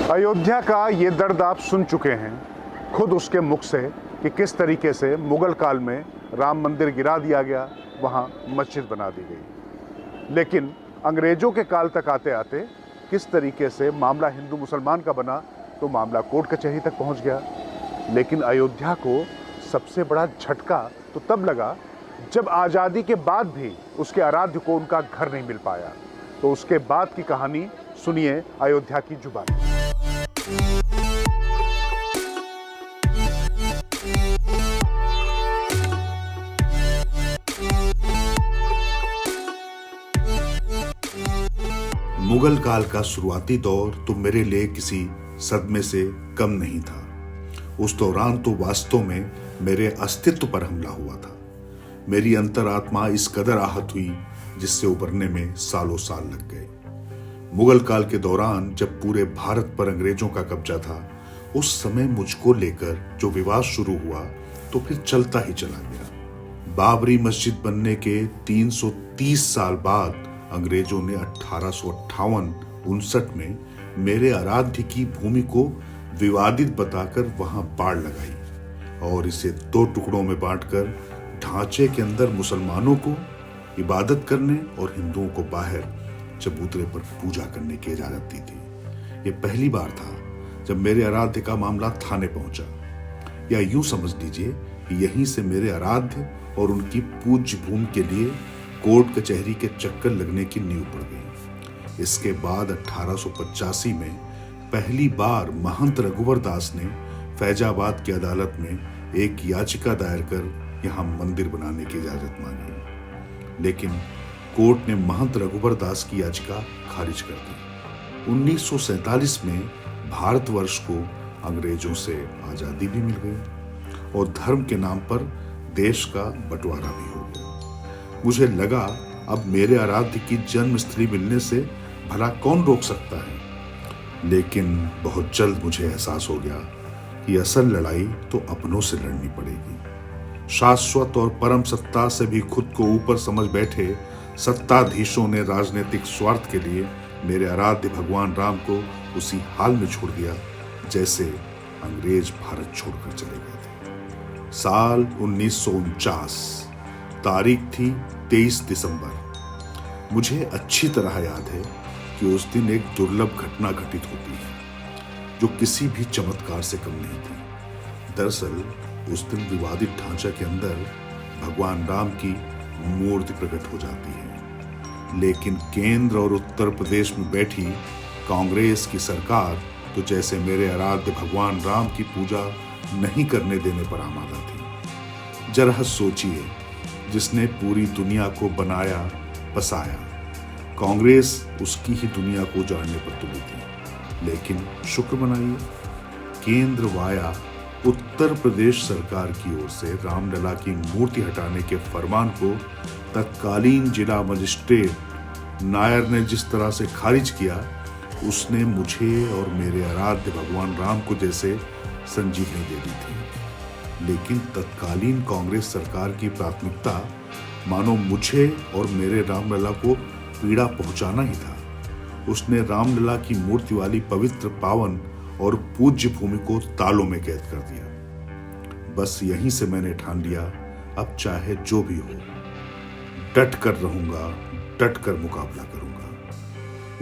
अयोध्या का ये दर्द आप सुन चुके हैं खुद उसके मुख से कि किस तरीके से मुगल काल में राम मंदिर गिरा दिया गया, वहाँ मस्जिद बना दी गई। लेकिन अंग्रेज़ों के काल तक आते आते किस तरीके से मामला हिंदू मुसलमान का बना तो मामला कोर्ट कचहरी तक पहुँच गया। लेकिन अयोध्या को सबसे बड़ा झटका तो तब लगा जब आज़ादी के बाद भी उसके आराध्य को उनका घर नहीं मिल पाया। तो उसके बाद की कहानी सुनिए अयोध्या की जुबानी। मुगल काल का शुरुआती दौर तो मेरे लिए किसी सदमे से कम नहीं था। उस दौरान तो वास्तव में मेरे अस्तित्व पर हमला हुआ था। मेरी अंतरात्मा इस कदर आहत हुई जिससे उबरने में सालों साल लग गए। मुगल काल के दौरान जब पूरे भारत पर अंग्रेजों का कब्जा था, उस समय मुझको लेकर जो विवाद शुरू हुआ तो फिर चलता ही चला गया। बाबरी मस्जिद बनने के 330 साल बाद अंग्रेजों ने 1858-59 में मेरे आराध्य की भूमि को विवादित बताकर वहां बाड़ लगाई और इसे 2 टुकड़ों में बांटकर ढांचे के अंदर मुसलमानों को इबादत करने और हिंदुओं को बाहर चबूतरे पर पूजा करने की इजाजत दी थी। ये पहली बार था जब मेरे आराध्य का मामला थाने पहुंचा, या यूं समझ लीजिए कि यहीं से मेरे आराध्य और उनकी पूज्य भूमि के लिए कोर्ट कचहरी के चक्कर लगने की नींव पड़ गई। इसके बाद 1885 में पहली बार महंत रघुवर दास ने फैजाबाद की अदालत में एक याचिका दायर कर यहाँ मंदिर बनाने की इजाजत मांगी, लेकिन कोर्ट ने महंत रघुवर दास की याचिका खारिज कर दी। 1947 में भारतवर्ष को अंग्रेजों से आजादी भी मिल गई और धर्म के नाम पर देश का बंटवारा भी हो गया। मुझे लगा अब मेरे आराध्य की जन्मस्थली मिलने से भला कौन रोक सकता है। लेकिन बहुत जल्द मुझे एहसास हो गया कि असल लड़ाई तो अपनों से लड़नी पड़ेगी। शाश्वत और परम सत्ता से भी खुद को ऊपर समझ बैठे सत्ताधीशों ने राजनीतिक स्वार्थ के लिए मेरे आराध्य भगवान राम को उसी हाल में छोड़ दिया जैसे अंग्रेज भारत छोड़कर चले गए थे। साल 1949, तारीख थी 23 दिसंबर। मुझे अच्छी तरह याद है कि उस दिन एक दुर्लभ घटना घटित होती है जो किसी भी चमत्कार से कम नहीं थी। दरअसल उस दिन विवादित ढांचा के अंदर भगवान राम की मूर्ति प्रकट हो जाती है, लेकिन केंद्र और उत्तर प्रदेश में बैठी कांग्रेस की सरकार तो जैसे मेरे आराध्य भगवान राम की पूजा नहीं करने देने पर आमादा थी। जरा सोचिए, जिसने पूरी दुनिया को बनाया बसाया, कांग्रेस उसकी ही दुनिया को उजाड़ने पर तुली थी। लेकिन शुक्र मनाइए, केंद्र वाया उत्तर प्रदेश सरकार की ओर से रामलला की मूर्ति हटाने के फरमान को तत्कालीन जिला मजिस्ट्रेट नायर ने जिस तरह से खारिज किया, उसने मुझे और मेरे आराध्य भगवान राम को जैसे संजीवनी दे दी थी। लेकिन तत्कालीन कांग्रेस सरकार की प्राथमिकता मानो मुझे और मेरे रामलला को पीड़ा पहुंचाना ही था। उसने रामलला की मूर्ति वाली पवित्र, पावन और पूज्य भूमि को तालों में कैद कर दिया। बस यहीं से मैंने ठान लिया, अब चाहे जो भी हो, डट कर रहूंगा, डट कर मुकाबला करूंगा।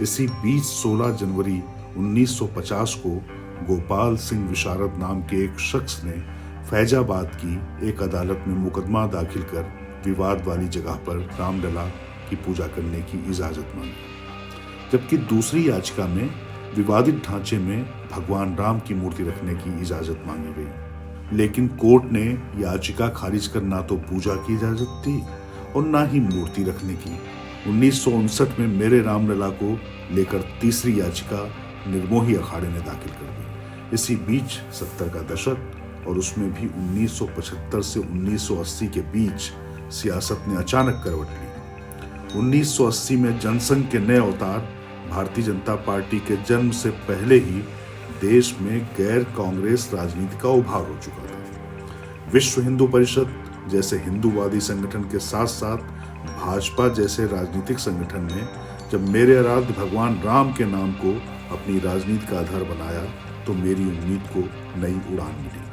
इसी बीच 16 जनवरी 1950 को गोपाल सिंह विशारद नाम के एक शख्स ने फैजाबाद की एक अदालत में मुकदमा दाखिल कर विवाद वाली जगह पर रामलला की पूजा करने की इजाजत मांगी, जबकि दूसरी याचिका में विवादित ढांचे में भगवान राम की मूर्ति रखने की इजाजत मांगी गई। लेकिन कोर्ट ने याचिका खारिज कर ना तो पूजा की इजाजत दी और ना ही मूर्ति रखने की। 1959 में मेरे रामलला को लेकर तीसरी याचिका निर्मोही अखाड़े ने दाखिल कर दी। इसी बीच 70 का दशक और उसमें भी 1975 से 1980 के बीच सियासत ने अचानक करवट ली। 1980 में जनसंघ के नए अवतार भारतीय जनता पार्टी के जन्म से पहले ही देश में गैर कांग्रेस राजनीति का उभार हो चुका था। विश्व हिंदू परिषद जैसे हिंदूवादी संगठन के साथ साथ भाजपा जैसे राजनीतिक संगठन ने जब मेरे आराध्य भगवान राम के नाम को अपनी राजनीति का आधार बनाया तो मेरी उम्मीद को नई उड़ान मिली।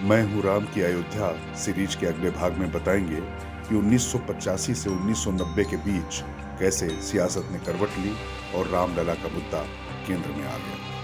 मैं हूं राम की अयोध्या सीरीज के अगले भाग में बताएंगे कि 1985 से 1990 के बीच कैसे सियासत ने करवट ली और रामलला का मुद्दा केंद्र में आ गया।